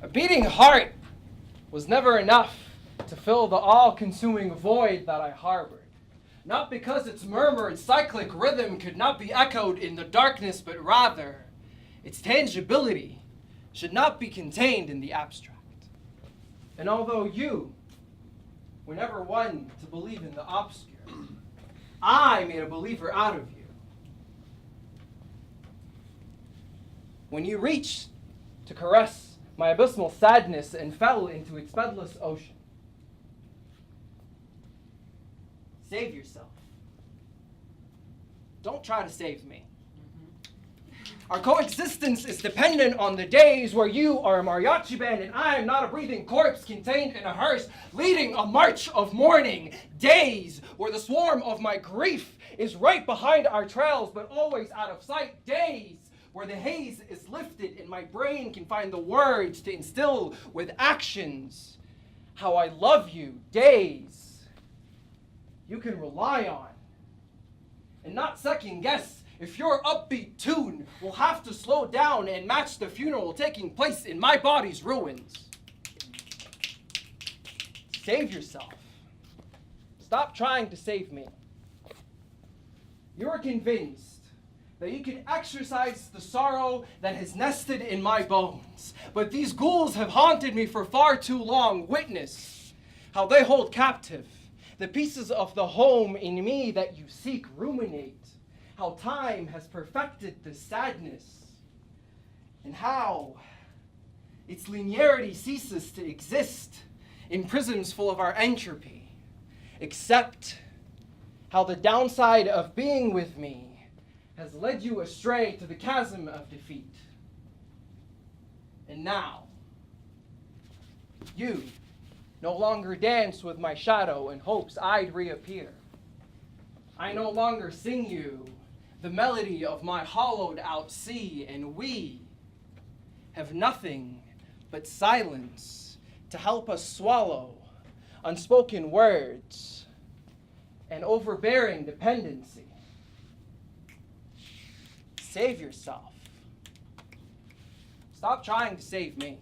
A beating heart was never enough to fill the all-consuming void that I harbored. Not because its murmured cyclic rhythm could not be echoed in the darkness, but rather its tangibility should not be contained in the abstract. And although you were never one to believe in the obscure, I made a believer out of you. When you reached to caress my abysmal sadness and fell into its bedless ocean, save yourself. Don't try to save me. Our coexistence is dependent on the days where you are a mariachi band and I am not a breathing corpse contained in a hearse leading a march of mourning. Days where the swarm of my grief is right behind our trails but always out of sight. Days where the haze is lifted and my brain can find the words to instill with actions how I love you. Days you can rely on and not second guess if your upbeat tune will have to slow down and match the funeral taking place in my body's ruins. Save yourself. Stop trying to save me. You are convinced that you can exorcise the sorrow that has nested in my bones. But these ghouls have haunted me for far too long. Witness how they hold captive the pieces of the home in me that you seek. Ruminate how time has perfected the sadness, and how its linearity ceases to exist in prisms full of our entropy. Accept how the downside of being with me has led you astray to the chasm of defeat. And now, you no longer dance with my shadow in hopes I'd reappear. I no longer sing you the melody of my hollowed out sea, and we have nothing but silence to help us swallow unspoken words and overbearing dependency. Save yourself. Stop trying to save me.